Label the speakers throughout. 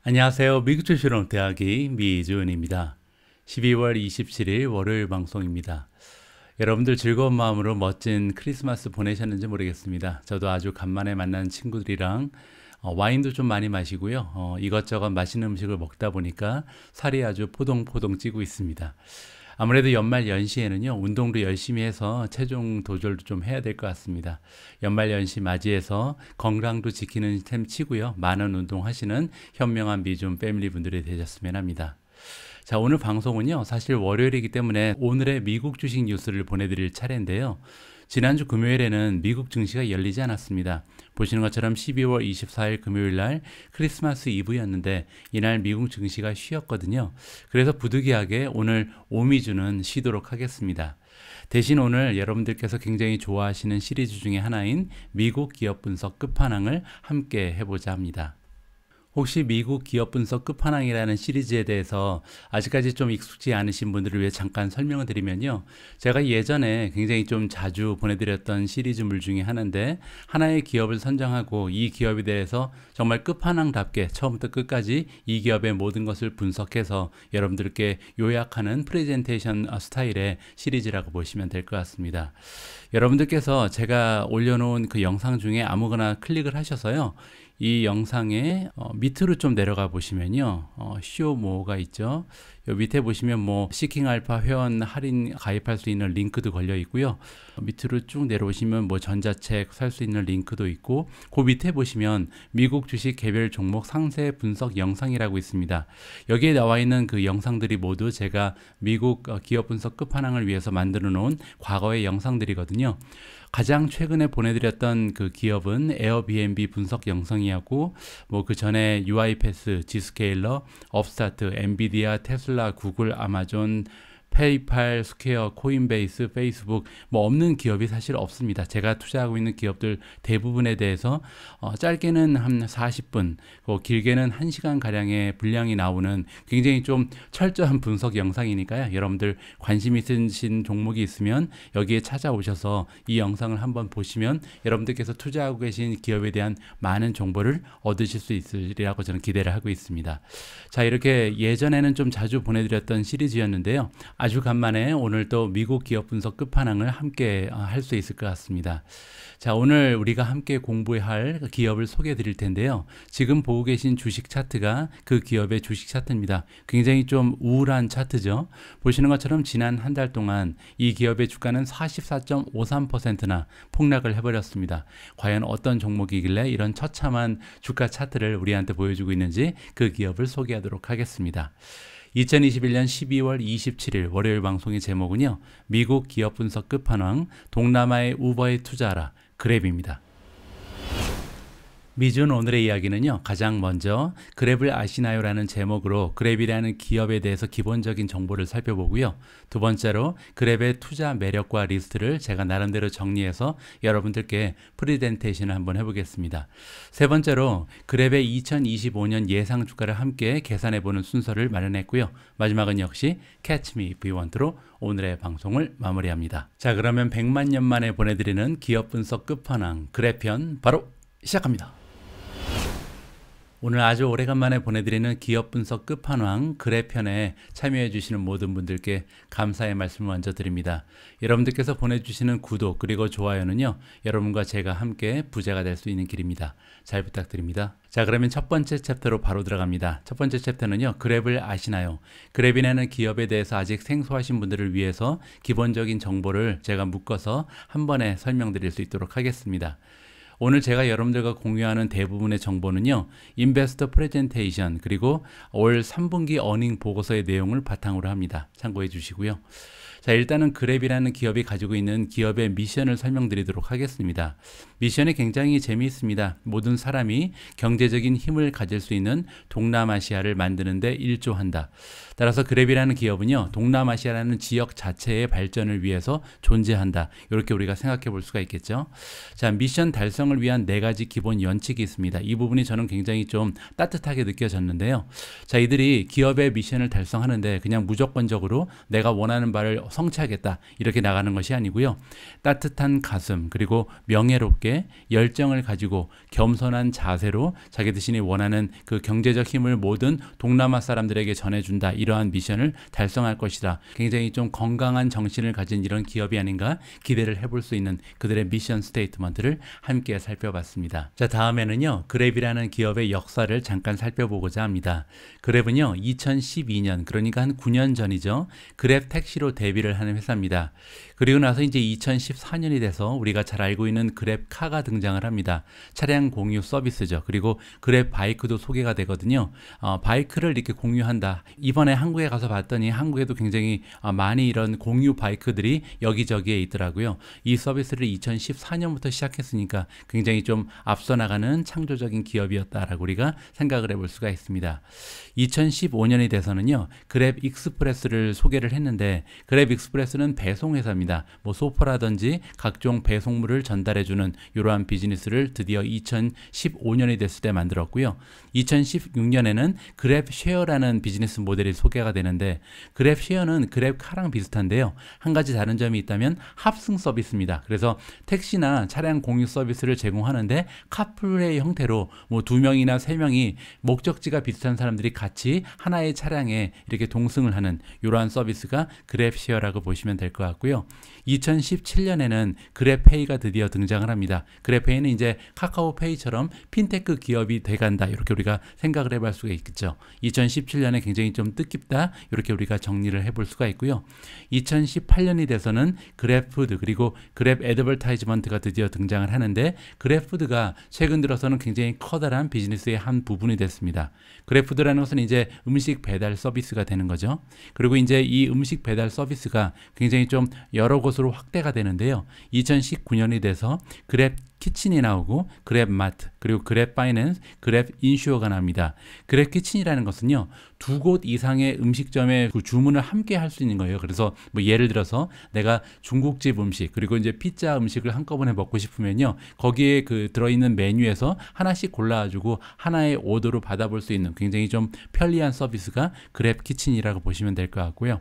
Speaker 1: 안녕하세요. 미국 출신의 대학의 미주은입니다. 12월 27일 월요일 방송입니다. 여러분들 즐거운 마음으로 멋진 크리스마스 보내셨는지 모르겠습니다. 저도 아주 간만에 만난 친구들이랑 와인도 좀 많이 마시고요. 이것저것 맛있는 음식을 먹다 보니까 살이 아주 포동포동 찌고 있습니다. 아무래도 연말 연시에는요, 운동도 열심히 해서 체중 조절도 좀 해야 될 것 같습니다. 연말 연시 맞이해서 건강도 지키는 셈 치고요, 많은 운동하시는 현명한 미중 패밀리 분들이 되셨으면 합니다. 자, 오늘 방송은요, 사실 월요일이기 때문에 오늘의 미국 주식 뉴스를 보내드릴 차례인데요. 지난주 금요일에는 미국 증시가 열리지 않았습니다. 보시는 것처럼 12월 24일 금요일 날 크리스마스 이브였는데 이날 미국 증시가 쉬었거든요. 그래서 부득이하게 오늘 오미주는 쉬도록 하겠습니다. 대신 오늘 여러분들께서 굉장히 좋아하시는 시리즈 중에 하나인 미국 기업 분석 끝판왕을 함께 해보자 합니다. 혹시 미국 기업 분석 끝판왕이라는 시리즈에 대해서 아직까지 좀 익숙지 않으신 분들을 위해 잠깐 설명을 드리면요. 제가 예전에 굉장히 좀 자주 보내드렸던 시리즈물 중에 하나인데, 하나의 기업을 선정하고 이 기업에 대해서 정말 끝판왕답게 처음부터 끝까지 이 기업의 모든 것을 분석해서 여러분들께 요약하는 프레젠테이션 스타일의 시리즈라고 보시면 될 것 같습니다. 여러분들께서 제가 올려놓은 그 영상 중에 아무거나 클릭을 하셔서요. 이 영상의 밑으로 좀 내려가 보시면요. 쇼 모어가 있죠. 여기 밑에 보시면 뭐 시킹 알파 회원 할인 가입할 수 있는 링크도 걸려 있고요. 밑으로 쭉 내려오시면 뭐 전자책 살 수 있는 링크도 있고, 그 밑에 보시면 미국 주식 개별 종목 상세 분석 영상이라고 있습니다. 여기에 나와 있는 그 영상들이 모두 제가 미국 기업 분석 끝판왕을 위해서 만들어 놓은 과거의 영상들이거든요. 가장 최근에 보내드렸던 그 기업은 에어비앤비 분석 영상이었고, 뭐 그 전에 UiPath, 지스케일러, 업스타트, 엔비디아, 테슬라, 구글, 아마존, 페이팔, 스퀘어, 코인베이스, 페이스북, 뭐 없는 기업이 사실 없습니다. 제가 투자하고 있는 기업들 대부분에 대해서 짧게는 한 40분, 길게는 1시간 가량의 분량이 나오는 굉장히 좀 철저한 분석 영상이니까요. 여러분들 관심 있으신 종목이 있으면 여기에 찾아오셔서 이 영상을 한번 보시면 여러분들께서 투자하고 계신 기업에 대한 많은 정보를 얻으실 수 있으리라고 저는 기대를 하고 있습니다. 자, 이렇게 예전에는 좀 자주 보내드렸던 시리즈였는데요. 아주 간만에 오늘 또 미국 기업 분석 끝판왕을 함께 할 수 있을 것 같습니다. 자, 오늘 우리가 함께 공부해야 할 기업을 소개해 드릴 텐데요. 지금 보고 계신 주식 차트가 그 기업의 주식 차트입니다. 굉장히 좀 우울한 차트죠. 보시는 것처럼 지난 한 달 동안 이 기업의 주가는 44.53%나 폭락을 해버렸습니다. 과연 어떤 종목이길래 이런 처참한 주가 차트를 우리한테 보여주고 있는지 그 기업을 소개하도록 하겠습니다. 2021년 12월 27일 월요일 방송의 제목은요, 미국 기업 분석 끝판왕, 동남아의 우버에 투자하라, 그랩입니다. 미준 오늘의 이야기는요, 가장 먼저 그랩을 아시나요? 라는 제목으로 그랩이라는 기업에 대해서 기본적인 정보를 살펴보고요. 두 번째로 그랩의 투자 매력과 리스트를 제가 나름대로 정리해서 여러분들께 프레젠테이션을 한번 해보겠습니다. 세 번째로 그랩의 2025년 예상 주가를 함께 계산해보는 순서를 마련했고요. 마지막은 역시 Catch Me If You Want로 오늘의 방송을 마무리합니다. 자, 그러면 100만 년 만에 보내드리는 기업 분석 끝판왕 그랩편 바로 시작합니다. 오늘 아주 오래간만에 보내드리는 기업 분석 끝판왕 그래편에 참여해 주시는 모든 분들께 감사의 말씀을 먼저 드립니다. 여러분들께서 보내주시는 구독 그리고 좋아요는요, 여러분과 제가 함께 부자가 될 수 있는 길입니다. 잘 부탁드립니다. 자, 그러면 첫 번째 챕터로 바로 들어갑니다. 첫 번째 챕터는요, 그랩을 아시나요? 그랩이라는 기업에 대해서 아직 생소하신 분들을 위해서 기본적인 정보를 제가 묶어서 한 번에 설명드릴 수 있도록 하겠습니다. 오늘 제가 여러분들과 공유하는 대부분의 정보는요, 인베스터 프레젠테이션 그리고 올 3분기 어닝 보고서의 내용을 바탕으로 합니다. 참고해 주시고요. 자, 일단은 그랩이라는 기업이 가지고 있는 기업의 미션을 설명드리도록 하겠습니다. 미션이 굉장히 재미있습니다. 모든 사람이 경제적인 힘을 가질 수 있는 동남아시아를 만드는 데 일조한다. 따라서 그랩이라는 기업은요, 동남아시아라는 지역 자체의 발전을 위해서 존재한다. 이렇게 우리가 생각해 볼 수가 있겠죠. 자, 미션 달성을 위한 4가지 기본 원칙이 있습니다. 이 부분이 저는 굉장히 좀 따뜻하게 느껴졌는데요. 자, 이들이 기업의 미션을 달성하는데 그냥 무조건적으로 내가 원하는 바를 성취하겠다 이렇게 나가는 것이 아니고요. 따뜻한 가슴 그리고 명예롭게 열정을 가지고 겸손한 자세로 자기 자신이 원하는 그 경제적 힘을 모든 동남아 사람들에게 전해준다. 이러한 미션을 달성할 것이다. 굉장히 좀 건강한 정신을 가진 이런 기업이 아닌가 기대를 해볼 수 있는 그들의 미션 스테이트먼트를 함께 살펴봤습니다. 자, 다음에는요. 그랩이라는 기업의 역사를 잠깐 살펴보고자 합니다. 그랩은요. 2012년 그러니까 한 9년 전이죠. 그랩 택시로 데뷔를 하는 회사입니다. 그리고 나서 이제 2014년이 돼서 우리가 잘 알고 있는 그랩카가 등장을 합니다. 차량 공유 서비스죠. 그리고 그랩 바이크도 소개가 되거든요. 바이크를 이렇게 공유한다. 이번에 한국에 가서 봤더니 한국에도 굉장히 많이 이런 공유 바이크들이 여기저기에 있더라고요. 이 서비스를 2014년부터 시작했으니까 굉장히 좀 앞서 나가는 창조적인 기업이었다라고 우리가 생각을 해볼 수가 있습니다. 2015년이 돼서는요. 그랩 익스프레스를 소개를 했는데 그랩 익스프레스는 배송회사입니다. 뭐 소포라든지 각종 배송물을 전달해주는 이러한 비즈니스를 드디어 2015년이 됐을 때 만들었고요. 2016년에는 그랩 쉐어라는 비즈니스 모델이 소개가 되는데 그랩 쉐어는 그랩 카랑 비슷한데요. 한 가지 다른 점이 있다면 합승 서비스입니다. 그래서 택시나 차량 공유 서비스를 제공하는데 카풀의 형태로 뭐 2명이나 3명이 목적지가 비슷한 사람들이 같이 하나의 차량에 이렇게 동승을 하는 이러한 서비스가 그랩 쉐어라고 보시면 될 것 같고요. 2017년에는 그랩페이가 드디어 등장을 합니다. 그랩페이는 이제 카카오페이처럼 핀테크 기업이 돼간다. 이렇게 우리가 생각을 해볼 수가 있겠죠. 2017년에 굉장히 좀 뜻깊다. 이렇게 우리가 정리를 해볼 수가 있고요. 2018년이 돼서는 그랩푸드 그리고 그랩 애드버타이즈먼트가 드디어 등장을 하는데 그랩푸드가 최근 들어서는 굉장히 커다란 비즈니스의 한 부분이 됐습니다. 그랩푸드라는 것은 이제 음식 배달 서비스가 되는 거죠. 그리고 이제 이 음식 배달 서비스가 굉장히 좀 여러 곳으로 확대가 되는데요. 2019년이 돼서 그랩 키친이 나오고 그랩 마트 그리고 그랩 파이낸스, 그랩 인슈어가 납니다. 그랩 키친이라는 것은요. 2곳 이상의 음식점에 그 주문을 함께 할 수 있는 거예요. 그래서 뭐 예를 들어서 내가 중국집 음식 그리고 이제 피자 음식을 한꺼번에 먹고 싶으면요. 거기에 그 들어있는 메뉴에서 하나씩 골라가지고 하나의 오더로 받아볼 수 있는 굉장히 좀 편리한 서비스가 그랩 키친이라고 보시면 될 것 같고요.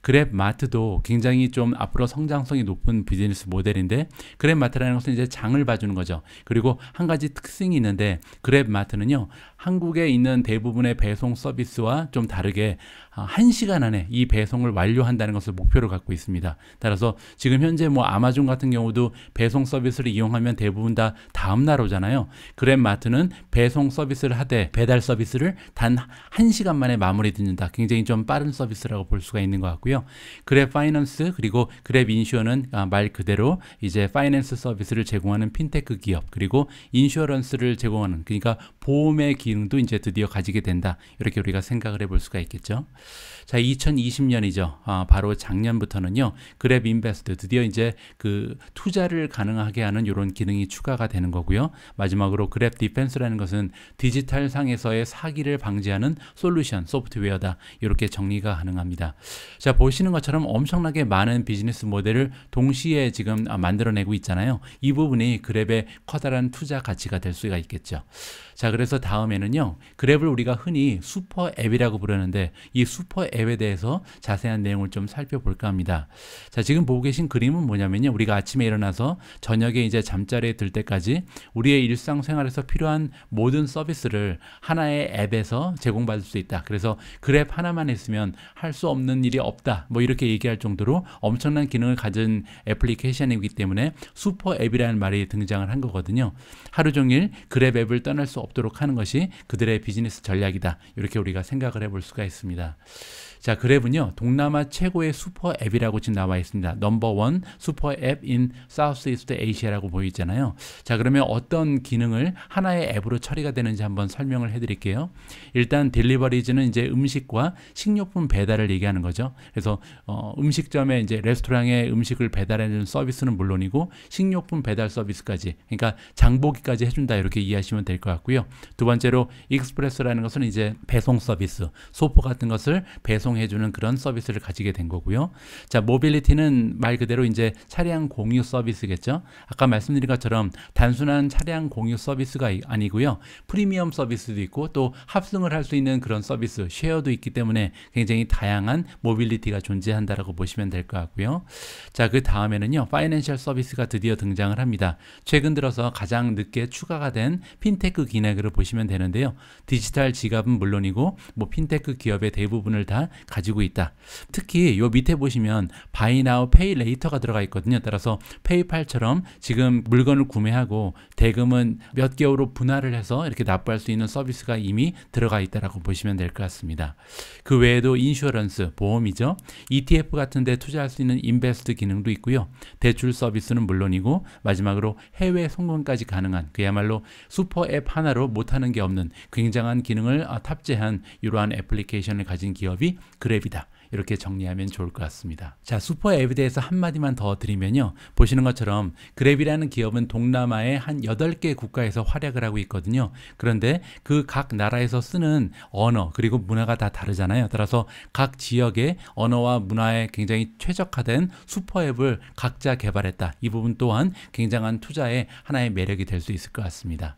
Speaker 1: 그랩 마트도 굉장히 좀 앞으로 성장성이 높은 비즈니스 모델인데 그랩 마트라는 것은 이제 장을 봐주는 거죠. 그리고 한 가지 특징이 있는데 그랩 마트는요. 한국에 있는 대부분의 배송 서비스와 좀 다르게 1시간 안에 이 배송을 완료한다는 것을 목표로 갖고 있습니다. 따라서 지금 현재 뭐 아마존 같은 경우도 배송 서비스를 이용하면 대부분 다 다음 날 오잖아요. 그랩 마트는 배송 서비스를 하되 배달 서비스를 단 1시간 만에 마무리 짓는다. 굉장히 좀 빠른 서비스라고 볼 수가 있는 것 같고요. 그랩 파이낸스 그리고 그랩 인슈어는 말 그대로 이제 파이낸스 서비스를 제공하는 핀테크 기업 그리고 인슈어런스를 제공하는 그러니까 보험의 기능도 이제 드디어 가지게 된다. 이렇게 우리가 생각을 해볼 수가 있겠죠. 자, 2020년이죠. 바로 작년부터는요. 그랩 인베스트 드디어 이제 그 투자를 가능하게 하는 이런 기능이 추가가 되는 거고요. 마지막으로 그랩 디펜스라는 것은 디지털 상에서의 사기를 방지하는 솔루션, 소프트웨어다. 이렇게 정리가 가능합니다. 자, 보시는 것처럼 엄청나게 많은 비즈니스 모델을 동시에 지금 만들어내고 있잖아요. 이 부분이 그랩의 커다란 투자 가치가 될 수가 있겠죠. 자, 그래서 다음에는요. 그랩을 우리가 흔히 슈퍼 앱이라고 부르는데 이 슈퍼 앱에 대해서 자세한 내용을 좀 살펴볼까 합니다. 자, 지금 보고 계신 그림은 뭐냐면요. 우리가 아침에 일어나서 저녁에 이제 잠자리에 들 때까지 우리의 일상생활에서 필요한 모든 서비스를 하나의 앱에서 제공받을 수 있다. 그래서 그랩 하나만 있으면 할 수 없는 일이 없다. 뭐 이렇게 얘기할 정도로 엄청난 기능을 가진 애플리케이션이기 때문에 슈퍼 앱이라는 말이 등장을 한 거거든요. 하루 종일 그랩 앱을 떠날 수 없도록 하는 것이 그들의 비즈니스 전략이다. 이렇게 우리가 생각을 해볼 수가 있습니다. 자, 그랩은요. 동남아 최고의 슈퍼 앱이라고 지금 나와 있습니다. 넘버 1 슈퍼 앱 인 사우스이스트 에이시아라고 보이잖아요. 자, 그러면 어떤 기능을 하나의 앱으로 처리가 되는지 한번 설명을 해드릴게요. 일단 딜리버리즈는 이제 음식과 식료품 배달을 얘기하는 거죠. 그래서 음식점에 이제 레스토랑에 음식을 배달해주는 서비스는 물론이고 식료품 배달 서비스까지 그러니까 장보기까지 해준다 이렇게 이해하시면 될 것 같고요. 두 번째로 익스프레스라는 것은 이제 배송 서비스, 소포 같은 것을 배송 배송해주는 그런 서비스를 가지게 된 거고요. 자, 모빌리티는 말 그대로 이제 차량 공유 서비스겠죠. 아까 말씀드린 것처럼 단순한 차량 공유 서비스가 아니고요. 프리미엄 서비스도 있고 또 합승을 할 수 있는 그런 서비스, 쉐어도 있기 때문에 굉장히 다양한 모빌리티가 존재한다라고 보시면 될 것 같고요. 자, 그 다음에는요, 파이낸셜 서비스가 드디어 등장을 합니다. 최근 들어서 가장 늦게 추가가 된 핀테크 기능으로 보시면 되는데요. 디지털 지갑은 물론이고 뭐 핀테크 기업의 대부분을 다 가지고 있다. 특히 요 밑에 보시면 Buy Now, Pay Later가 들어가 있거든요. 따라서 페이팔처럼 지금 물건을 구매하고 대금은 몇 개월 후 분할을 해서 이렇게 납부할 수 있는 서비스가 이미 들어가 있다라고 보시면 될 것 같습니다. 그 외에도 인슈어런스, 보험이죠. ETF 같은 데 투자할 수 있는 인베스트 기능도 있고요. 대출 서비스는 물론이고 마지막으로 해외 송금까지 가능한 그야말로 슈퍼 앱 하나로 못하는 게 없는 굉장한 기능을 탑재한 이러한 애플리케이션을 가진 기업이 그랩이다. 이렇게 정리하면 좋을 것 같습니다. 자, 슈퍼 앱에 대해서 한마디만 더 드리면요. 보시는 것처럼 그랩이라는 기업은 동남아의 한 8개 국가에서 활약을 하고 있거든요. 그런데 그 각 나라에서 쓰는 언어 그리고 문화가 다 다르잖아요. 따라서 각 지역의 언어와 문화에 굉장히 최적화된 슈퍼 앱을 각자 개발했다. 이 부분 또한 굉장한 투자의 하나의 매력이 될 수 있을 것 같습니다.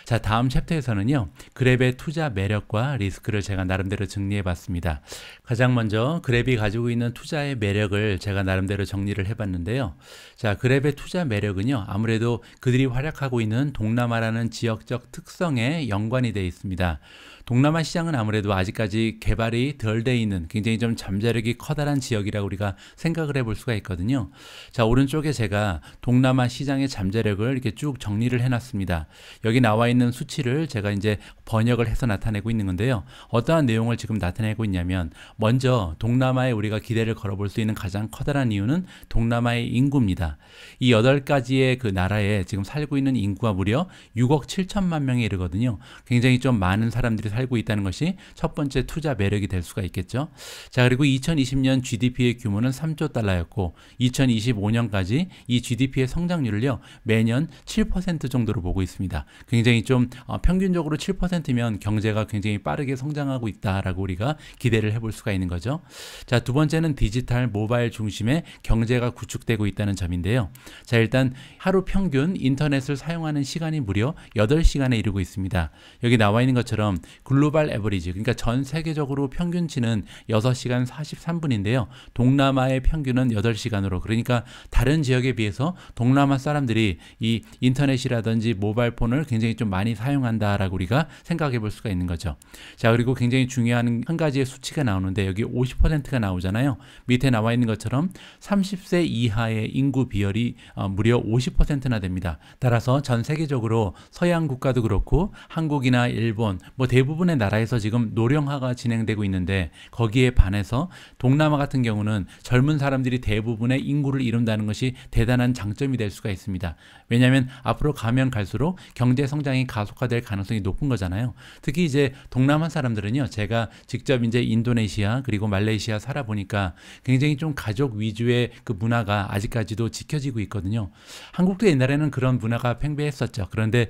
Speaker 1: 자, 다음 챕터에서는요, 그랩의 투자 매력과 리스크를 제가 나름대로 정리해 봤습니다. 가장 먼저 그랩이 가지고 있는 투자의 매력을 제가 나름대로 정리를 해 봤는데요. 자, 그랩의 투자 매력은요, 아무래도 그들이 활약하고 있는 동남아라는 지역적 특성에 연관이 되어 있습니다. 동남아 시장은 아무래도 아직까지 개발이 덜 돼 있는 굉장히 좀 잠재력이 커다란 지역이라고 우리가 생각을 해볼 수가 있거든요. 자, 오른쪽에 제가 동남아 시장의 잠재력을 이렇게 쭉 정리를 해놨습니다. 여기 나와 있는 수치를 제가 이제 번역을 해서 나타내고 있는 건데요. 어떠한 내용을 지금 나타내고 있냐면, 먼저 동남아에 우리가 기대를 걸어볼 수 있는 가장 커다란 이유는 동남아의 인구입니다. 이 8가지의 그 나라에 지금 살고 있는 인구가 무려 6억 7천만 명에 이르거든요. 굉장히 좀 많은 사람들이 살고 있다는 것이 첫 번째 투자 매력이 될 수가 있겠죠. 자, 그리고 2020년 GDP의 규모는 3조 달러였고 2025년까지 이 GDP의 성장률을요, 매년 7% 정도로 보고 있습니다. 굉장히 좀 평균적으로 7%면 경제가 굉장히 빠르게 성장하고 있다라고 우리가 기대를 해볼 수가 있는 거죠. 자, 두 번째는 디지털 모바일 중심의 경제가 구축되고 있다는 점인데요. 자, 일단 하루 평균 인터넷을 사용하는 시간이 무려 8시간에 이르고 있습니다. 여기 나와 있는 것처럼 글로벌 에버리지, 그러니까 전 세계적으로 평균치는 6시간 43분인데요. 동남아의 평균은 8시간으로, 그러니까 다른 지역에 비해서 동남아 사람들이 이 인터넷이라든지 모바일 폰을 굉장히 좀 많이 사용한다라고 우리가 생각해 볼 수가 있는 거죠. 자, 그리고 굉장히 중요한 한 가지의 수치가 나오는데 여기 50%가 나오잖아요. 밑에 나와 있는 것처럼 30세 이하의 인구 비율이 무려 50%나 됩니다. 따라서 전 세계적으로 서양 국가도 그렇고 한국이나 일본 뭐 대부분의 나라에서 지금 노령화가 진행되고 있는데, 거기에 반해서 동남아 같은 경우는 젊은 사람들이 대부분의 인구를 이룬다는 것이 대단한 장점이 될 수가 있습니다. 왜냐하면 앞으로 가면 갈수록 경제 성장이 가속화될 가능성이 높은 거잖아요. 특히 이제 동남아 사람들은요, 제가 직접 이제 인도네시아 그리고 말레이시아 살아보니까 굉장히 좀 가족 위주의 그 문화가 아직까지도 지켜지고 있거든요. 한국도 옛날에는 그런 문화가 팽배했었죠. 그런데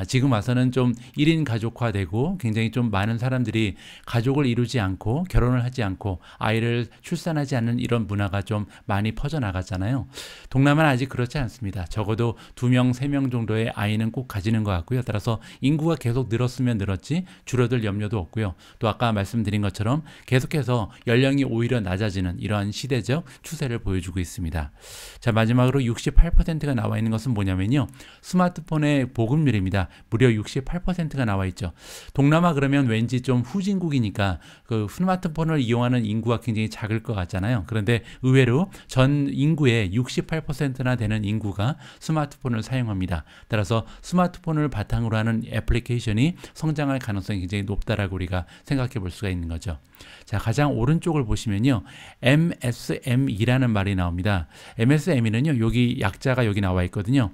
Speaker 1: 지금 와서는 좀 1인 가족화되고 굉장히 좀 많은 사람들이 가족을 이루지 않고 결혼을 하지 않고 아이를 출산하지 않는 이런 문화가 좀 많이 퍼져나갔잖아요. 동남아는 아직 그렇지 않습니다. 적어도 2명, 3명 정도의 아이는 꼭 가지는 것 같고요. 따라서 인구가 계속 늘었으면 늘었지 줄어들 염려도 없고요. 또 아까 말씀드린 것처럼 계속해서 연령이 오히려 낮아지는 이러한 시대적 추세를 보여주고 있습니다. 자, 마지막으로 68%가 나와 있는 것은 뭐냐면요, 스마트폰의 보급률입니다. 무려 68%가 나와 있죠. 동남아 그러면 왠지 좀 후진국이니까 그 스마트폰을 이용하는 인구가 굉장히 작을 것 같잖아요. 그런데 의외로 전 인구의 68%나 되는 인구가 스마트폰을 사용합니다. 따라서 스마트폰을 바탕으로 하는 애플리케이션이 성장할 가능성이 굉장히 높다라고 우리가 생각해 볼 수가 있는 거죠. 자, 가장 오른쪽을 보시면요, MSME라는 말이 나옵니다. MSME는요, 여기 약자가 여기 나와 있거든요.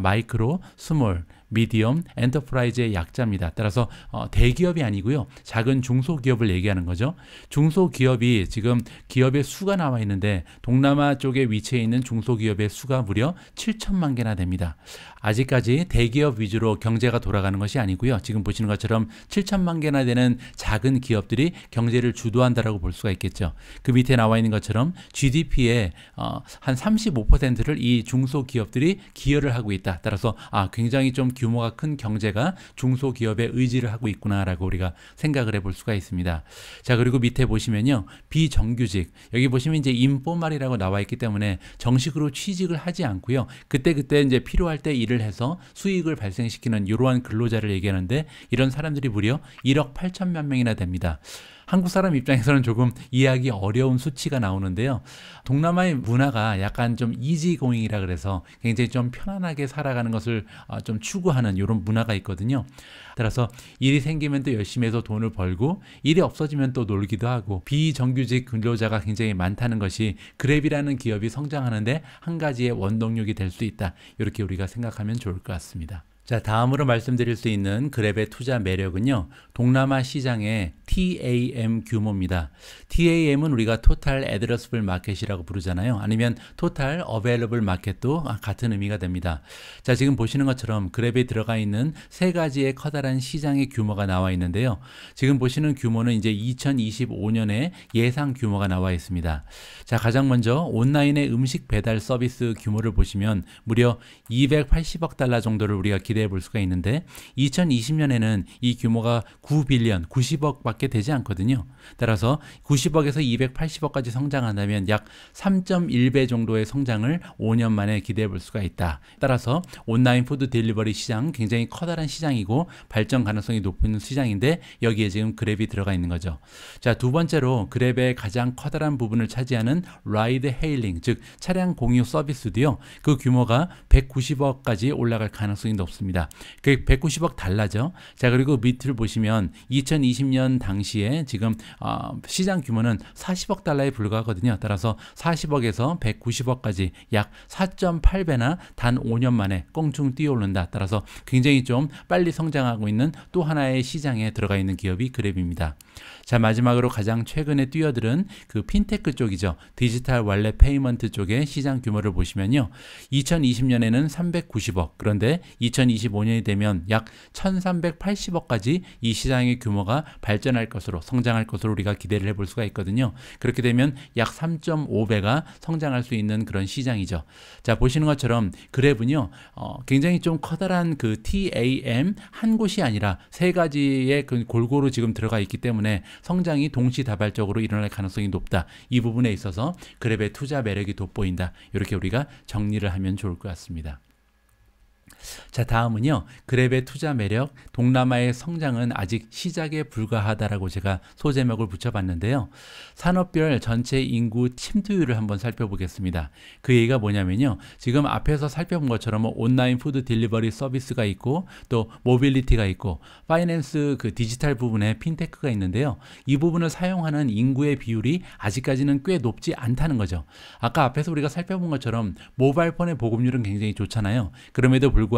Speaker 1: 마이크로, 스몰, 미디엄, 엔터프라이즈의 약자입니다. 따라서 대기업이 아니고요. 작은 중소기업을 얘기하는 거죠. 중소기업이 지금 기업의 수가 나와 있는데 동남아 쪽에 위치해 있는 중소기업의 수가 무려 7천만 개나 됩니다. 아직까지 대기업 위주로 경제가 돌아가는 것이 아니고요. 지금 보시는 것처럼 7천만 개나 되는 작은 기업들이 경제를 주도한다라고 볼 수가 있겠죠. 그 밑에 나와 있는 것처럼 GDP의 한 35%를 이 중소기업들이 기여를 하고 있다. 따라서 굉장히 좀 규모가 큰 경제가 중소기업의 의지를 하고 있구나라고 우리가 생각을 해볼 수가 있습니다. 자, 그리고 밑에 보시면요. 비정규직, 여기 보시면 이제 인포말이라고 나와 있기 때문에 정식으로 취직을 하지 않고요. 그때 이제 필요할 때 일을 해서 수익을 발생시키는 이러한 근로자를 얘기하는데 이런 사람들이 무려 1억 8천만 명이나 됩니다. 한국 사람 입장에서는 조금 이해하기 어려운 수치가 나오는데요. 동남아의 문화가 약간 좀 이지고잉이라 그래서 굉장히 좀 편안하게 살아가는 것을 좀 추구하는 이런 문화가 있거든요. 따라서 일이 생기면 또 열심히 해서 돈을 벌고 일이 없어지면 또 놀기도 하고 비정규직 근로자가 굉장히 많다는 것이 그랩이라는 기업이 성장하는데 한 가지의 원동력이 될 수 있다. 이렇게 우리가 생각하면 좋을 것 같습니다. 자, 다음으로 말씀드릴 수 있는 그랩의 투자 매력은요. 동남아 시장의 TAM 규모입니다. TAM은 우리가 Total Addressable Market이라고 부르잖아요. 아니면 Total Available Market도 같은 의미가 됩니다. 자, 지금 보시는 것처럼 그랩에 들어가 있는 세 가지의 커다란 시장의 규모가 나와 있는데요. 지금 보시는 규모는 이제 2025년에 예상 규모가 나와 있습니다. 자, 가장 먼저 온라인의 음식 배달 서비스 규모를 보시면 무려 280억 달러 정도를 우리가 기대해 볼 수가 있는데 2020년에는 이 규모가 9빌리언, 90억밖에 되지 않거든요. 따라서 90억에서 280억까지 성장한다면 약 3.1배 정도의 성장을 5년 만에 기대해 볼 수가 있다. 따라서 온라인 푸드 딜리버리 시장 굉장히 커다란 시장이고 발전 가능성이 높은 시장인데 여기에 지금 그랩이 들어가 있는 거죠. 자, 두 번째로 그랩의 가장 커다란 부분을 차지하는 라이드 헤일링, 즉 차량 공유 서비스도요. 그 규모가 190억까지 올라갈 가능성이 높습니다. 그 190억 달러죠. 자, 그리고 밑을 보시면 2020년 당시에 지금 시장 규모는 40억 달러에 불과하거든요. 따라서 40억에서 190억까지 약 4.8배나 단 5년 만에 껑충 뛰어오른다. 따라서 굉장히 좀 빨리 성장하고 있는 또 하나의 시장에 들어가 있는 기업이 그랩입니다. 자, 마지막으로 가장 최근에 뛰어드는 그 핀테크 쪽이죠. 디지털 월렛 페이먼트 쪽의 시장 규모를 보시면요. 2020년에는 390억, 그런데 2025년이 되면 약 1380억까지 이 시장의 규모가 발전할 것으로, 성장할 것으로 우리가 기대를 해볼 수가 있거든요. 그렇게 되면 약 3.5배가 성장할 수 있는 그런 시장이죠. 자, 보시는 것처럼 그랩은요, 굉장히 좀 커다란 그 TAM 한 곳이 아니라 세 가지의 그 골고루 지금 들어가 있기 때문에 성장이 동시다발적으로 일어날 가능성이 높다. 이 부분에 있어서 그랩의 투자 매력이 돋보인다. 이렇게 우리가 정리를 하면 좋을 것 같습니다. 자, 다음은요. 그랩의 투자 매력, 동남아의 성장은 아직 시작에 불과하다라고 제가 소제목을 붙여봤는데요. 산업별 전체 인구 침투율을 한번 살펴보겠습니다. 그 얘기가 뭐냐면요. 지금 앞에서 살펴본 것처럼 온라인 푸드 딜리버리 서비스가 있고 또 모빌리티가 있고 파이낸스 그 디지털 부분에 핀테크가 있는데요. 이 부분을 사용하는 인구의 비율이 아직까지는 꽤 높지 않다는 거죠. 아까 앞에서 우리가 살펴본 것처럼 모바일폰의 보급률은 굉장히 좋잖아요. 그럼에도 불구하고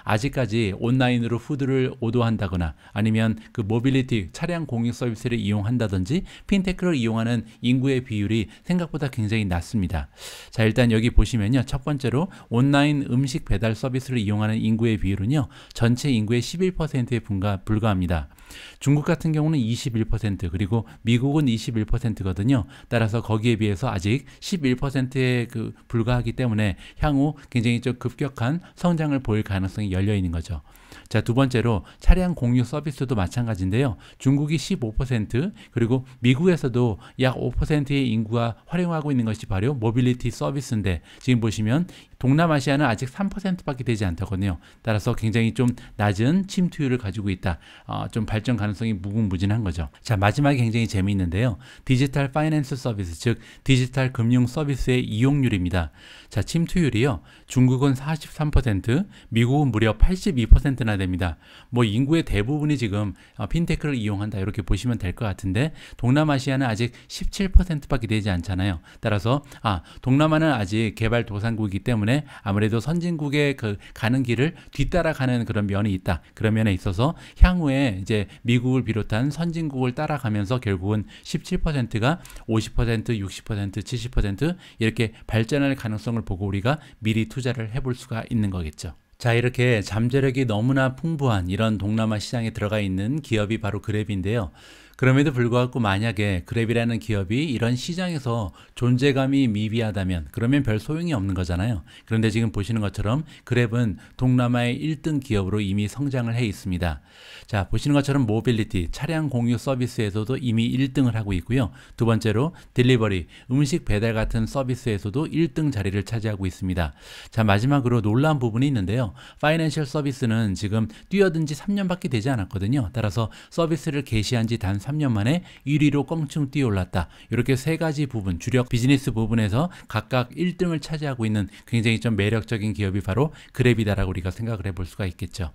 Speaker 1: 아직까지 온라인으로 푸드를 오더한다거나 아니면 그 모빌리티 차량 공유 서비스를 이용한다든지 핀테크를 이용하는 인구의 비율이 생각보다 굉장히 낮습니다. 자, 일단 여기 보시면요. 첫 번째로 온라인 음식 배달 서비스를 이용하는 인구의 비율은요. 전체 인구의 11%에 불과합니다. 중국 같은 경우는 21% 그리고 미국은 21%거든요. 따라서 거기에 비해서 아직 11%에 불과하기 때문에 향후 굉장히 좀 급격한 성장을 보일 가능성이 열려 있는 거죠. 자, 두 번째로 차량 공유 서비스도 마찬가지인데요. 중국이 15% 그리고 미국에서도 약 5%의 인구가 활용하고 있는 것이 바로 모빌리티 서비스인데 지금 보시면 동남아시아는 아직 3%밖에 되지 않더군요. 따라서 굉장히 좀 낮은 침투율을 가지고 있다. 좀 발전 가능성이 무궁무진한 거죠. 자, 마지막에 굉장히 재미있는데요. 디지털 파이낸스 서비스, 즉 디지털 금융 서비스의 이용률입니다. 자, 침투율이요. 중국은 43%, 미국은 무려 82%나 됩니다. 뭐 인구의 대부분이 지금 핀테크를 이용한다 이렇게 보시면 될 것 같은데 동남아시아는 아직 17%밖에 되지 않잖아요. 따라서 동남아는 아직 개발도상국이기 때문에 때문에 아무래도 선진국의 그 가는 길을 뒤따라가는 그런 면이 있다. 그런 면에 있어서 향후에 이제 미국을 비롯한 선진국을 따라가면서 결국은 17%가 50%, 60%, 70% 이렇게 발전할 가능성을 보고 우리가 미리 투자를 해볼 수가 있는 거겠죠. 자, 이렇게 잠재력이 너무나 풍부한 이런 동남아 시장에 들어가 있는 기업이 바로 그랩인데요. 그럼에도 불구하고 만약에 그랩이라는 기업이 이런 시장에서 존재감이 미비하다면 그러면 별 소용이 없는 거잖아요. 그런데 지금 보시는 것처럼 그랩은 동남아의 1등 기업으로 이미 성장을 해 있습니다. 자, 보시는 것처럼 모빌리티, 차량 공유 서비스에서도 이미 1등을 하고 있고요. 두 번째로 딜리버리, 음식 배달 같은 서비스에서도 1등 자리를 차지하고 있습니다. 자, 마지막으로 놀라운 부분이 있는데요. 파이낸셜 서비스는 지금 뛰어든 지 3년밖에 되지 않았거든요. 따라서 서비스를 개시한 지 단 3년 만에 1위로 껑충 뛰어올랐다. 이렇게 세 가지 부분, 주력 비즈니스 부분에서 각각 1등을 차지하고 있는 굉장히 좀 매력적인 기업이 바로 그랩이다라고 우리가 생각을 해볼 수가 있겠죠.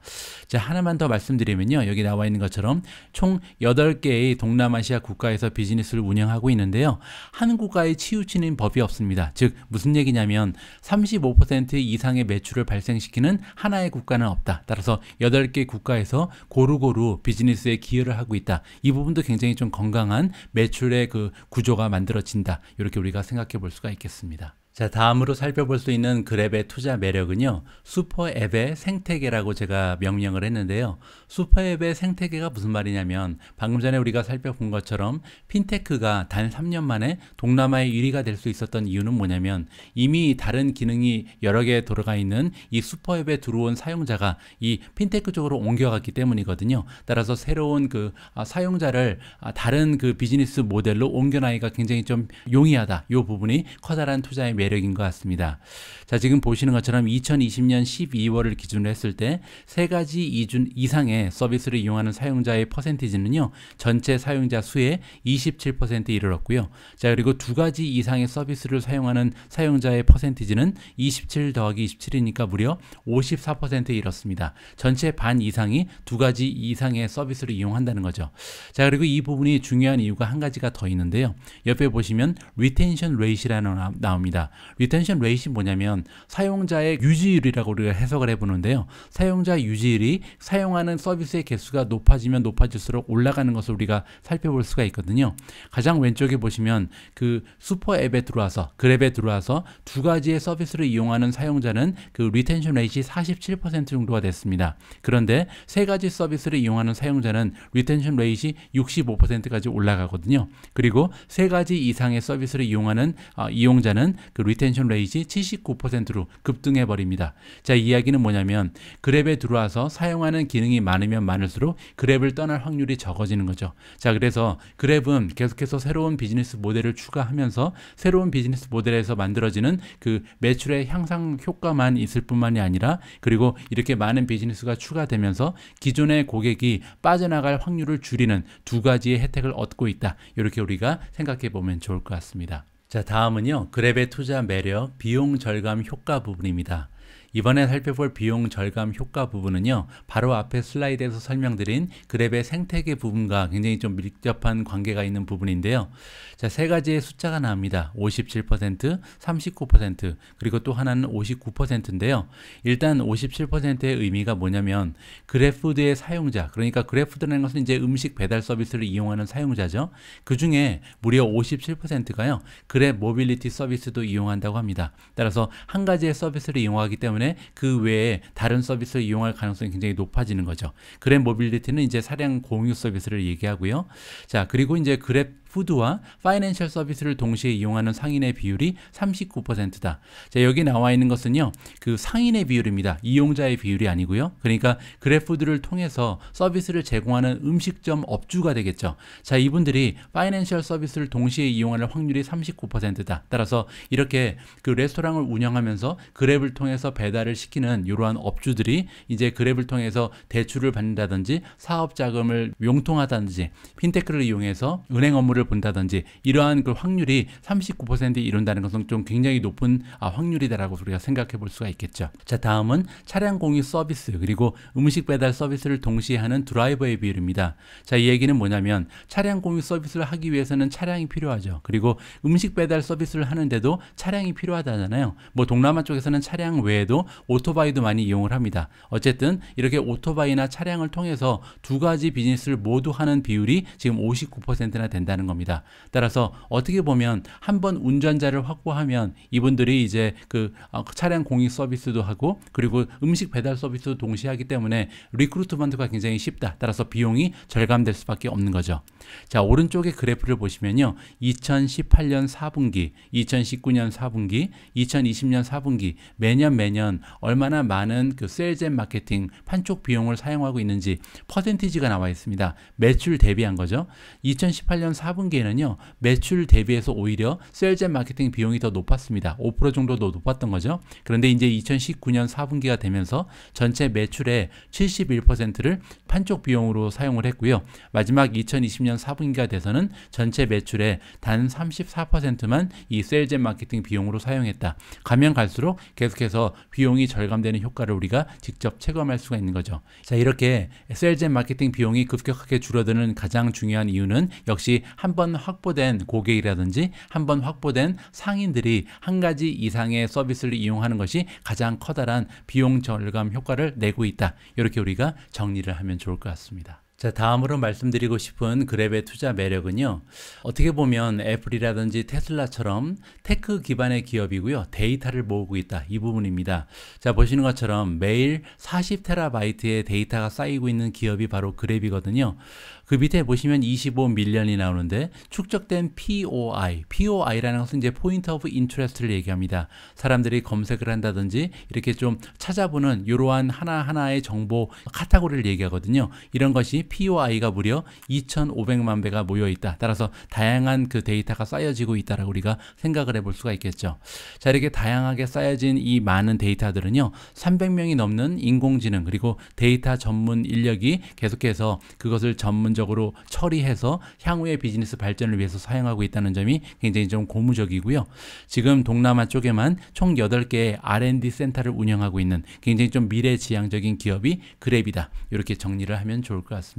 Speaker 1: 자, 하나만 더 말씀드리면요. 여기 나와 있는 것처럼 총 8개의 동남아시아 국가에서 비즈니스를 운영하고 있는데요. 한 국가에 치우치는 법이 없습니다. 즉 무슨 얘기냐면 35% 이상의 매출을 발생시키는 하나의 국가는 없다. 따라서 8개 국가에서 고루고루 비즈니스에 기여를 하고 있다. 이 부분도 굉장히 좀 건강한 매출의 그 구조가 만들어진다. 이렇게 우리가 생각해 볼 수가 있겠습니다. 자, 다음으로 살펴볼 수 있는 그랩의 투자 매력은요. 슈퍼앱의 생태계라고 제가 명명을 했는데요. 슈퍼앱의 생태계가 무슨 말이냐면 방금 전에 우리가 살펴본 것처럼 핀테크가 단 3년 만에 동남아의 1위가 될 수 있었던 이유는 뭐냐면 이미 다른 기능이 여러 개 들어가 있는 이 슈퍼앱에 들어온 사용자가 이 핀테크 쪽으로 옮겨갔기 때문이거든요. 따라서 새로운 그 사용자를 다른 그 비즈니스 모델로 옮겨나기가 굉장히 좀 용이하다. 이 부분이 커다란 투자의 매력인 것 같습니다. 자, 지금 보시는 것처럼 2020년 12월을 기준으로 했을 때 세 가지 이상의 서비스를 이용하는 사용자의 퍼센티지는요, 전체 사용자 수의 27%에 이르렀고요. 자, 그리고 두 가지 이상의 서비스를 사용하는 사용자의 퍼센티지는 27 더하기 27이니까 무려 54%에 이렇습니다. 전체 반 이상이 두 가지 이상의 서비스를 이용한다는 거죠. 자, 그리고 이 부분이 중요한 이유가 한 가지가 더 있는데요. 옆에 보시면 리텐션 레이시라는 나옵니다. 리텐션 레이시 뭐냐면 사용자의 유지율이라고 우리가 해석을 해보는데요. 사용자 유지율이 사용하는 서비스의 개수가 높아지면 높아질수록 올라가는 것을 우리가 살펴볼 수가 있거든요. 가장 왼쪽에 보시면 그 슈퍼 앱에 들어와서 그랩에 들어와서 두 가지의 서비스를 이용하는 사용자는 그 리텐션 레이시 47% 정도가 됐습니다. 그런데 세 가지 서비스를 이용하는 사용자는 리텐션 레이시 65%까지 올라가거든요. 그리고 세 가지 이상의 서비스를 이용하는 이용자는 그 리텐션 레이시 79%로 급등해 버립니다. 자, 이 이야기는 뭐냐면 그랩에 들어와서 사용하는 기능이 많으면 많을수록 그랩을 떠날 확률이 적어지는 거죠. 자, 그래서 그랩은 계속해서 새로운 비즈니스 모델을 추가하면서 새로운 비즈니스 모델에서 만들어지는 그 매출의 향상 효과만 있을 뿐만이 아니라 그리고 이렇게 많은 비즈니스가 추가되면서 기존의 고객이 빠져나갈 확률을 줄이는 두 가지의 혜택을 얻고 있다. 이렇게 우리가 생각해 보면 좋을 것 같습니다. 자, 다음은요. 그랩의 투자 매력, 비용 절감 효과 부분입니다. 이번에 살펴볼 비용 절감 효과 부분은요, 바로 앞에 슬라이드에서 설명드린 그랩의 생태계 부분과 굉장히 좀 밀접한 관계가 있는 부분인데요. 자, 세 가지의 숫자가 나옵니다. 57%, 39%, 그리고 또 하나는 59%인데요. 일단 57%의 의미가 뭐냐면 그랩푸드의 사용자, 그러니까 그랩푸드라는 것은 이제 음식 배달 서비스를 이용하는 사용자죠. 그 중에 무려 57%가요, 그랩 모빌리티 서비스도 이용한다고 합니다. 따라서 한 가지의 서비스를 이용하기 때문에 그 외에 다른 서비스를 이용할 가능성이 굉장히 높아지는 거죠. 그랩 모빌리티는 이제 차량 공유 서비스를 얘기하고요. 자, 그리고 이제 그랩 푸드와 파이낸셜 서비스를 동시에 이용하는 상인의 비율이 39%다. 자, 여기 나와 있는 것은요, 그 상인의 비율입니다. 이용자의 비율이 아니고요. 그러니까 그랩푸드를 통해서 서비스를 제공하는 음식점 업주가 되겠죠. 자, 이분들이 파이낸셜 서비스를 동시에 이용하는 확률이 39%다. 따라서 이렇게 그 레스토랑을 운영하면서 그랩을 통해서 배달을 시키는 이러한 업주들이 이제 그랩을 통해서 대출을 받는다든지 사업 자금을 융통하다든지 핀테크를 이용해서 은행 업무를 본다든지 이러한 그 확률이 39%에 이룬다는 것은 좀 굉장히 높은 확률이다라고 우리가 생각해 볼 수가 있겠죠. 자, 다음은 차량 공유 서비스 그리고 음식 배달 서비스를 동시에 하는 드라이버의 비율입니다. 자, 이 얘기는 뭐냐면 차량 공유 서비스를 하기 위해서는 차량이 필요하죠. 그리고 음식 배달 서비스를 하는데도 차량이 필요하다잖아요. 뭐 동남아 쪽에서는 차량 외에도 오토바이도 많이 이용을 합니다. 어쨌든 이렇게 오토바이나 차량을 통해서 두 가지 비즈니스를 모두 하는 비율이 지금 59%나 된다는 겁니다. 따라서 어떻게 보면 한번 운전자를 확보하면 이분들이 이제 그 차량 공유 서비스도 하고 그리고 음식 배달 서비스도 동시에 하기 때문에 리크루트먼트가 굉장히 쉽다. 따라서 비용이 절감될 수밖에 없는 거죠. 자, 오른쪽에 그래프를 보시면요. 2018년 4분기, 2019년 4분기, 2020년 4분기 매년 얼마나 많은 그 세일즈 앤 마케팅 판촉 비용을 사용하고 있는지 퍼센티지가 나와 있습니다. 매출 대비한 거죠. 2018년 4분기에는요. 매출 대비해서 오히려 세일즈 앤 마케팅 비용이 더 높았습니다. 5% 정도 더 높았던 거죠. 그런데 이제 2019년 4분기가 되면서 전체 매출의 71%를 판촉 비용으로 사용을 했고요. 마지막 2020년 4분기가 돼서는 전체 매출의 단 34%만 이 세일즈 앤 마케팅 비용으로 사용했다. 가면 갈수록 계속해서 비용이 절감되는 효과를 우리가 직접 체감할 수가 있는 거죠. 자, 이렇게 세일즈 앤 마케팅 비용이 급격하게 줄어드는 가장 중요한 이유는 역시 한번 확보된 고객이라든지 한번 확보된 상인들이 한 가지 이상의 서비스를 이용하는 것이 가장 커다란 비용 절감 효과를 내고 있다. 이렇게 우리가 정리를 하면 좋을 것 같습니다. 자, 다음으로 말씀드리고 싶은 그랩의 투자 매력은요. 어떻게 보면 애플이라든지 테슬라처럼 테크 기반의 기업이고요. 데이터를 모으고 있다. 이 부분입니다. 자, 보시는 것처럼 매일 40테라바이트의 데이터가 쌓이고 있는 기업이 바로 그랩이거든요. 그 밑에 보시면 25밀리언이 나오는데 축적된 POI라는 것은 이제 포인트 오브 인트레스트를 얘기합니다. 사람들이 검색을 한다든지 이렇게 좀 찾아보는 이러한 하나하나의 정보 카테고리를 얘기하거든요. 이런 것이 POI가 무려 2,500만 배가 모여 있다. 따라서 다양한 그 데이터가 쌓여지고 있다라고 우리가 생각을 해볼 수가 있겠죠. 자, 이렇게 다양하게 쌓여진 이 많은 데이터들은요. 300명이 넘는 인공지능 그리고 데이터 전문 인력이 계속해서 그것을 전문적으로 처리해서 향후의 비즈니스 발전을 위해서 사용하고 있다는 점이 굉장히 좀 고무적이고요. 지금 동남아 쪽에만 총 8개의 R&D 센터를 운영하고 있는 굉장히 좀 미래지향적인 기업이 그랩이다. 이렇게 정리를 하면 좋을 것 같습니다.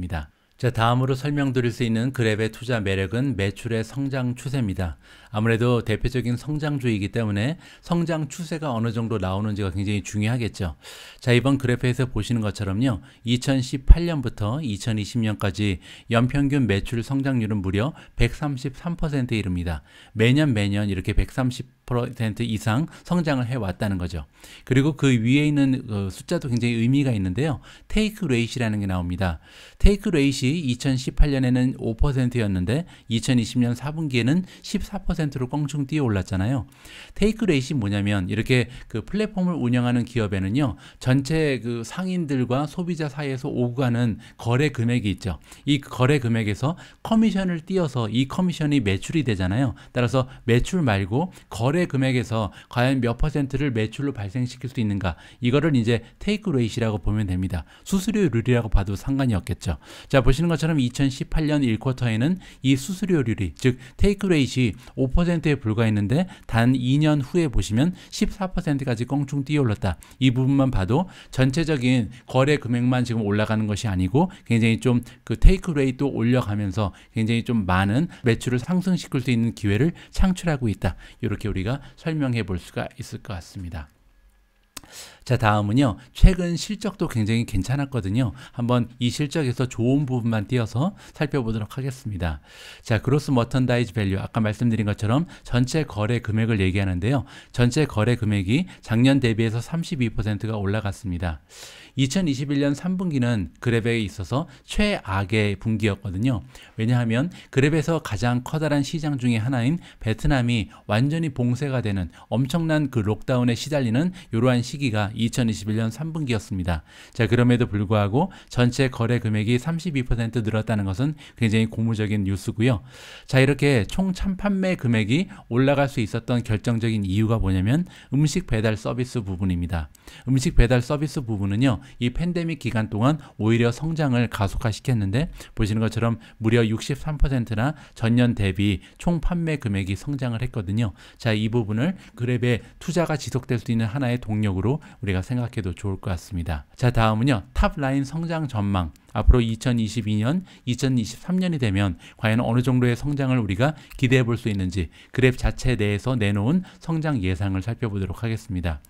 Speaker 1: 자, 다음으로 설명드릴 수 있는 그랩의 투자 매력은 매출의 성장 추세입니다. 아무래도 대표적인 성장주이기 때문에 성장 추세가 어느 정도 나오는지가 굉장히 중요하겠죠. 자, 이번 그래프에서 보시는 것처럼요. 2018년부터 2020년까지 연평균 매출 성장률은 무려 133%에 이릅니다. 매년 이렇게 130% 이상 성장을 해왔다는 거죠. 그리고 그 위에 있는 숫자도 굉장히 의미가 있는데요. 테이크 레이시라는 게 나옵니다. 테이크 레이시 2018년에는 5%였는데 2020년 4분기에는 14%로 껑충 뛰어 올랐잖아요. 테이크 레이시 뭐냐면 이렇게 그 플랫폼을 운영하는 기업에는요. 전체 그 상인들과 소비자 사이에서 오고 가는 거래 금액이 있죠. 이 거래 금액에서 커미션을 띄어서 이 커미션이 매출이 되잖아요. 따라서 매출 말고 거래 금액에서 과연 몇 퍼센트를 매출로 발생시킬 수 있는가, 이거를 이제 테이크 레이시라고 보면 됩니다. 수수료율이라고 봐도 상관이 없겠죠. 자, 보시는 것처럼 2018년 1쿼터에는 이 수수료율이 즉 테이크 레이시 5%에 불과했는데 단 2년 후에 보시면 14%까지 껑충 뛰어올랐다. 이 부분만 봐도 전체적인 거래 금액만 지금 올라가는 것이 아니고 굉장히 좀 그 테이크 레이트도 올려가면서 굉장히 좀 많은 매출을 상승시킬 수 있는 기회를 창출하고 있다. 이렇게 우리가 설명해 볼 수가 있을 것 같습니다. 자, 다음은요. 최근 실적도 굉장히 괜찮았거든요. 한번 이 실적에서 좋은 부분만 띄어서 살펴보도록 하겠습니다. 자, 그로스 머천다이즈 밸류, 아까 말씀드린 것처럼 전체 거래 금액을 얘기하는데요. 전체 거래 금액이 작년 대비해서 32%가 올라갔습니다. 2021년 3분기는 그랩에 있어서 최악의 분기였거든요. 왜냐하면 그랩에서 가장 커다란 시장 중에 하나인 베트남이 완전히 봉쇄가 되는 엄청난 그 록다운에 시달리는 이러한 시기가 2021년 3분기였습니다. 자, 그럼에도 불구하고 전체 거래 금액이 32% 늘었다는 것은 굉장히 고무적인 뉴스고요. 자, 이렇게 총 판매 금액이 올라갈 수 있었던 결정적인 이유가 뭐냐면 음식 배달 서비스 부분입니다. 음식 배달 서비스 부분은요, 이 팬데믹 기간 동안 오히려 성장을 가속화시켰는데 보시는 것처럼 무려 63%나 전년 대비 총 판매 금액이 성장을 했거든요. 자, 이 부분을 그랩의 투자가 지속될 수 있는 하나의 동력으로 우리가 생각해도 좋을 것 같습니다. 자, 다음은요, 탑라인 성장 전망. 앞으로 2022년, 2023년이 되면 과연 어느 정도의 성장을 우리가 기대해 볼 수 있는지 그랩 자체 내에서 내놓은 성장 예상을 살펴보도록 하겠습니다.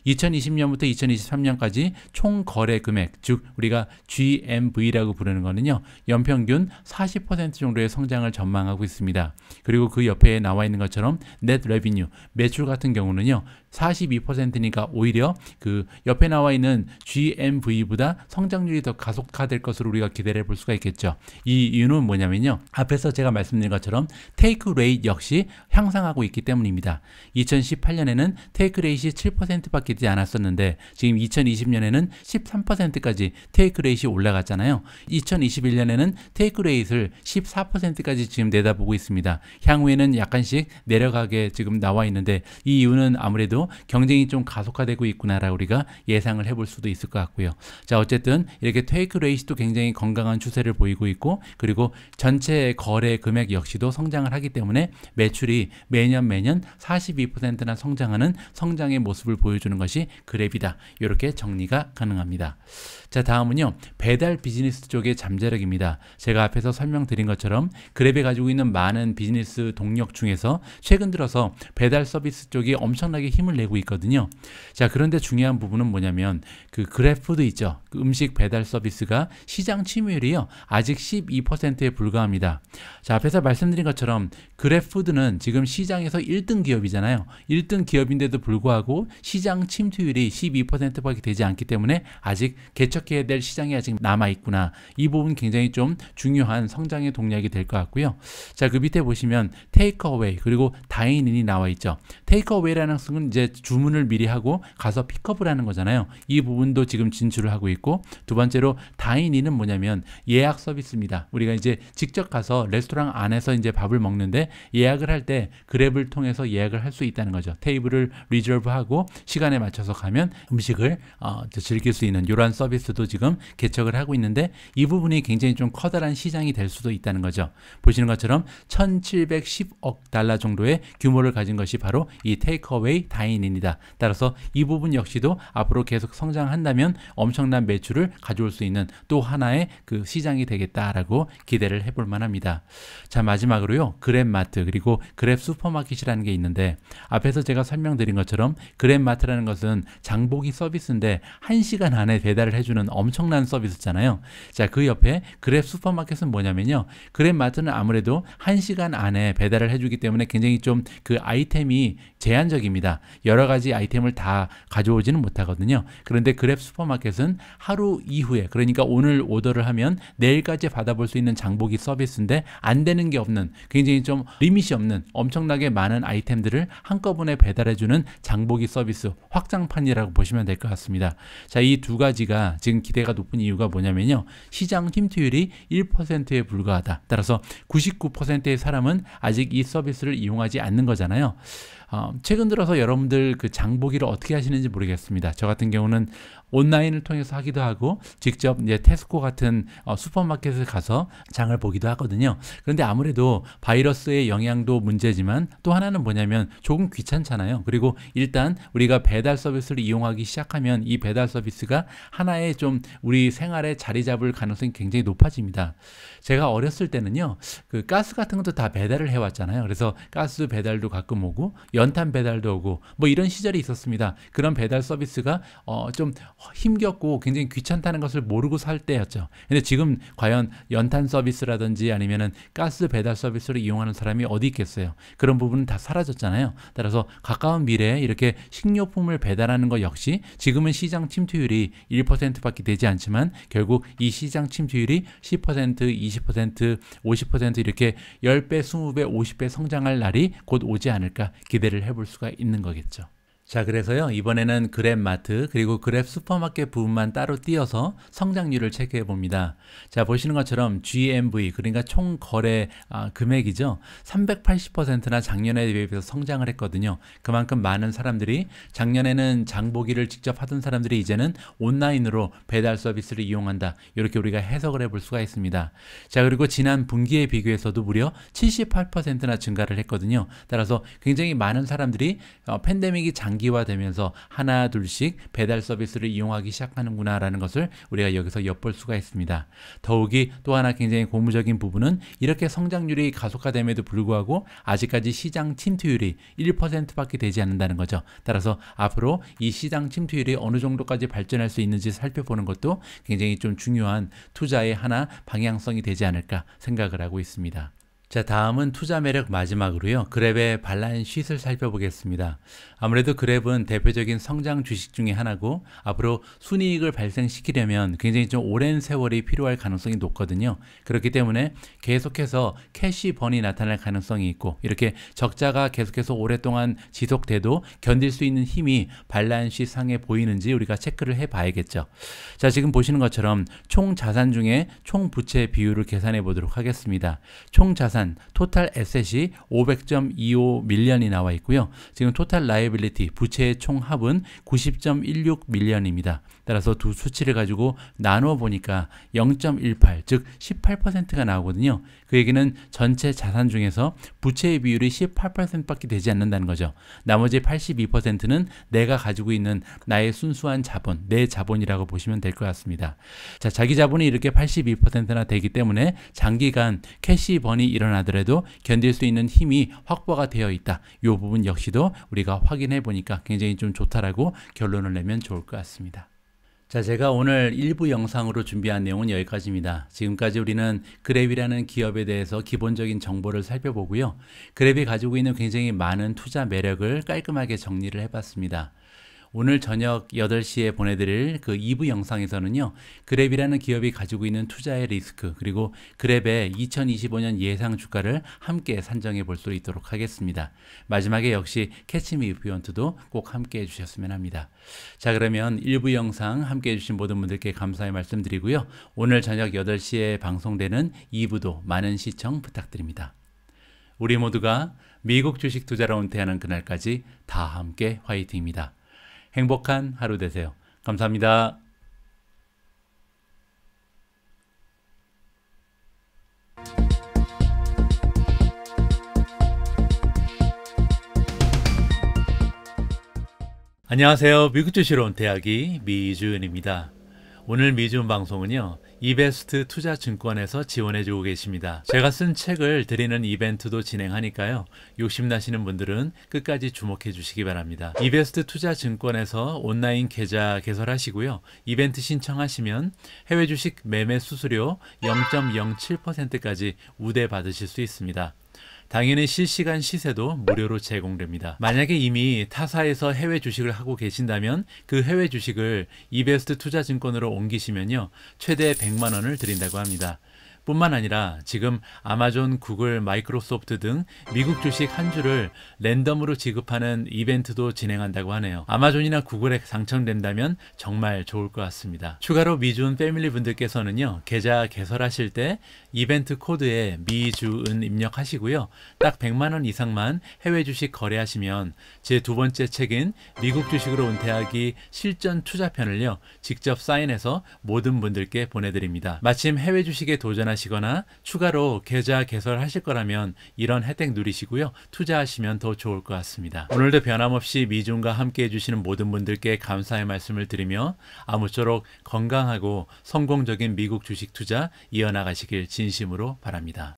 Speaker 1: 2020년부터 2023년까지 총 거래 금액, 즉 우리가 GMV라고 부르는 거는요, 연평균 40% 정도의 성장을 전망하고 있습니다. 그리고 그 옆에 나와 있는 것처럼 넷 레비뉴, 매출 같은 경우는요, 42%니까 오히려 그 옆에 나와 있는 GMV보다 성장률이 더 가속화될 것으로 우리가 기대를 해볼 수가 있겠죠. 이 이유는 뭐냐면요, 앞에서 제가 말씀드린 것처럼 테이크 레이트 역시 향상하고 있기 때문입니다. 2018년에는 테이크 레이트이 7%밖에 되지 않았었는데 지금 2020년에는 13%까지 테이크 레이트이 올라갔잖아요. 2021년에는 테이크 레이트를 14%까지 지금 내다보고 있습니다. 향후에는 약간씩 내려가게 지금 나와 있는데 이 이유는 아무래도 경쟁이 좀 가속화되고 있구나라고 우리가 예상을 해볼 수도 있을 것 같고요. 자, 어쨌든 이렇게 테이크 레이트도 굉장히 건강한 추세를 보이고 있고, 그리고 전체 거래 금액 역시도 성장을 하기 때문에 매출이 매년 42%나 성장하는 성장의 모습을 보여주는 것이 그랩이다. 이렇게 정리가 가능합니다. 자, 다음은요, 배달 비즈니스 쪽의 잠재력입니다. 제가 앞에서 설명드린 것처럼 그랩이 가지고 있는 많은 비즈니스 동력 중에서 최근 들어서 배달 서비스 쪽이 엄청나게 힘을 내고 있거든요. 자, 그런데 중요한 부분은 뭐냐면 그 그랩푸드 있죠. 그 음식 배달 서비스가 시장 침해율이요, 아직 12%에 불과합니다. 자, 앞에서 말씀드린 것처럼 그랩푸드는 지금 시장에서 1등 기업이잖아요. 1등 기업인데도 불구하고 시장 침투율이 12%밖에 되지 않기 때문에 아직 개척해야 될 시장이 아직 남아있구나. 이 부분 굉장히 좀 중요한 성장의 동력이 될 것 같고요. 자, 그 밑에 보시면 테이크어웨이 그리고 다인인이 나와 있죠. 테이크어웨이라는 것은 이제 주문을 미리 하고 가서 픽업을 하는 거잖아요. 이 부분도 지금 진출을 하고 있고, 두 번째로 다인인은 뭐냐면 예약 서비스입니다. 우리가 이제 직접 가서 레스토랑 안에서 이제 밥을 먹는데 예약을 할 때 그랩을 통해서 예약을 할 수 있다는 거죠. 테이블을 리저브하고 시간에 맞춰서 가면 음식을 즐길 수 있는 이러한 서비스도 지금 개척을 하고 있는데 이 부분이 굉장히 좀 커다란 시장이 될 수도 있다는 거죠. 보시는 것처럼 1710억 달러 정도의 규모를 가진 것이 바로 이 테이크어웨이 다인인이다. 따라서 이 부분 역시도 앞으로 계속 성장한다면 엄청난 매출을 가져올 수 있는 또 하나의 그 시장이 되겠다라고 기대를 해볼 만합니다. 자, 마지막으로요, 그랩마트 그리고 그랩 슈퍼마켓이라는 게 있는데 앞에서 제가 설명드린 것처럼 그랩마트라는 것은 장보기 서비스인데 1시간 안에 배달을 해주는 엄청난 서비스잖아요. 자, 그 옆에 그랩 슈퍼마켓은 뭐냐면요, 그랩마트는 아무래도 1시간 안에 배달을 해주기 때문에 굉장히 좀 그 아이템이 제한적입니다. 여러 가지 아이템을 다 가져오지는 못하거든요. 그런데 그랩 슈퍼마켓은 하루 이후에, 그러니까 오늘 오더를 하면 내일까지 받아볼 수 있는 장보기 서비스인데 안 되는 게 없는, 굉장히 좀 리밋이 없는 엄청나게 많은 아이템들을 한꺼번에 배달해주는 장보기 서비스 확장판이라고 보시면 될 것 같습니다. 자, 이 두 가지가 지금 기대가 높은 이유가 뭐냐면요, 시장 침투율이 1%에 불과하다. 따라서 99%의 사람은 아직 이 서비스를 이용하지 않는 거잖아요. 최근 들어서 여러분들 그 장보기를 어떻게 하시는지 모르겠습니다. 저 같은 경우는 온라인을 통해서 하기도 하고 직접 이제 테스코 같은 슈퍼마켓에 가서 장을 보기도 하거든요. 그런데 아무래도 바이러스의 영향도 문제지만 또 하나는 뭐냐면 조금 귀찮잖아요. 그리고 일단 우리가 배달 서비스를 이용하기 시작하면 이 배달 서비스가 하나의 좀 우리 생활에 자리 잡을 가능성이 굉장히 높아집니다. 제가 어렸을 때는요, 그 가스 같은 것도 다 배달을 해왔잖아요. 그래서 가스 배달도 가끔 오고 연탄 배달도 오고 뭐 이런 시절이 있었습니다. 그런 배달 서비스가 좀 힘겹고 굉장히 귀찮다는 것을 모르고 살 때였죠. 근데 지금 과연 연탄 서비스라든지 아니면은 가스 배달 서비스를 이용하는 사람이 어디 있겠어요. 그런 부분은 다 사라졌잖아요. 따라서 가까운 미래에 이렇게 식료품을 배달하는 것 역시 지금은 시장 침투율이 1%밖에 되지 않지만 결국 이 시장 침투율이 10%, 20%, 50% 이렇게 10배, 20배, 50배 성장할 날이 곧 오지 않을까 기대를 해볼 수가 있는 거겠죠. 자, 그래서요, 이번에는 그랩마트 그리고 그랩 슈퍼마켓 부분만 따로 띄어서 성장률을 체크해 봅니다. 자, 보시는 것처럼 GMV, 그러니까 총 거래 금액이죠. 380%나 작년에 비해서 성장을 했거든요. 그만큼 많은 사람들이, 작년에는 장보기를 직접 하던 사람들이 이제는 온라인으로 배달 서비스를 이용한다. 이렇게 우리가 해석을 해볼 수가 있습니다. 자, 그리고 지난 분기에 비교해서도 무려 78%나 증가를 했거든요. 따라서 굉장히 많은 사람들이 팬데믹이 장기화되면서 하나 둘씩 배달 서비스를 이용하기 시작하는구나 라는 것을 우리가 여기서 엿볼 수가 있습니다. 더욱이 또 하나 굉장히 고무적인 부분은 이렇게 성장률이 가속화됨에도 불구하고 아직까지 시장 침투율이 1%밖에 되지 않는다는 거죠. 따라서 앞으로 이 시장 침투율이 어느 정도까지 발전할 수 있는지 살펴보는 것도 굉장히 좀 중요한 투자의 하나 방향성이 되지 않을까 생각을 하고 있습니다. 자, 다음은 투자 매력 마지막으로요. 그랩의 발란시트를 살펴보겠습니다. 아무래도 그랩은 대표적인 성장 주식 중에 하나고 앞으로 순이익을 발생시키려면 굉장히 좀 오랜 세월이 필요할 가능성이 높거든요. 그렇기 때문에 계속해서 캐시 번이 나타날 가능성이 있고 이렇게 적자가 계속해서 오랫동안 지속돼도 견딜 수 있는 힘이 발란시트 상에 보이는지 우리가 체크를 해 봐야겠죠. 자, 지금 보시는 것처럼 총 자산 중에 총 부채 비율을 계산해 보도록 하겠습니다. 총 자산 토탈 에셋이 500.25 밀리언이 나와 있고요. 지금 토탈 라이빌리티 부채의 총 합은 90.16 밀리언입니다. 따라서 두 수치를 가지고 나누어 보니까 0.18, 즉 18%가 나오거든요. 그 얘기는 전체 자산 중에서 부채의 비율이 18%밖에 되지 않는다는 거죠. 나머지 82%는 내가 가지고 있는 나의 순수한 자본, 내 자본이라고 보시면 될 것 같습니다. 자, 자기 자본이 이렇게 82%나 되기 때문에 장기간 캐시 번이 일어나더라도 견딜 수 있는 힘이 확보가 되어 있다. 이 부분 역시도 우리가 확인해 보니까 굉장히 좀 좋다라고 결론을 내면 좋을 것 같습니다. 자, 제가 오늘 일부 영상으로 준비한 내용은 여기까지입니다. 지금까지 우리는 그랩이라는 기업에 대해서 기본적인 정보를 살펴보고요. 그랩이 가지고 있는 굉장히 많은 투자 매력을 깔끔하게 정리를 해봤습니다. 오늘 저녁 8시에 보내드릴 그 2부 영상에서는요, 그랩이라는 기업이 가지고 있는 투자의 리스크, 그리고 그랩의 2025년 예상 주가를 함께 산정해 볼 수 있도록 하겠습니다. 마지막에 역시 캐치 미 이프 유 원트도 꼭 함께 해주셨으면 합니다. 자, 그러면 1부 영상 함께 해주신 모든 분들께 감사의 말씀드리고요. 오늘 저녁 8시에 방송되는 2부도 많은 시청 부탁드립니다. 우리 모두가 미국 주식 투자로 은퇴하는 그날까지 다 함께 화이팅입니다. 행복한 하루 되세요. 감사합니다. 안녕하세요. 미국 주식으로 은퇴하기 미주은입니다. 오늘 미주은 방송은요, 이베스트 투자증권에서 지원해주고 계십니다. 제가 쓴 책을 드리는 이벤트도 진행하니까요, 욕심나시는 분들은 끝까지 주목해 주시기 바랍니다. 이베스트 투자증권에서 온라인 계좌 개설하시고요, 이벤트 신청하시면 해외 주식 매매 수수료 0.07%까지 우대 받으실 수 있습니다. 당연히 실시간 시세도 무료로 제공됩니다. 만약에 이미 타사에서 해외 주식을 하고 계신다면 그 해외 주식을 이베스트 투자증권으로 옮기시면요, 최대 100만 원을 드린다고 합니다. 뿐만 아니라 지금 아마존, 구글, 마이크로소프트 등 미국 주식 한 주를 랜덤으로 지급하는 이벤트도 진행한다고 하네요. 아마존이나 구글에 당첨된다면 정말 좋을 것 같습니다. 추가로 미주은 패밀리 분들께서는요, 계좌 개설하실 때 이벤트 코드에 미주은 입력하시고요, 딱 100만 원 이상만 해외 주식 거래하시면 제 두 번째 책인 미국 주식으로 은퇴하기 실전 투자편을요, 직접 사인해서 모든 분들께 보내드립니다. 마침 해외 주식에 도전하시거나 추가로 계좌 개설하실 거라면 이런 혜택 누리시고요, 투자하시면 더 좋을 것 같습니다. 오늘도 변함없이 미주은과 함께 해주시는 모든 분들께 감사의 말씀을 드리며 아무쪼록 건강하고 성공적인 미국 주식 투자 이어나가시길 진심으로 바랍니다.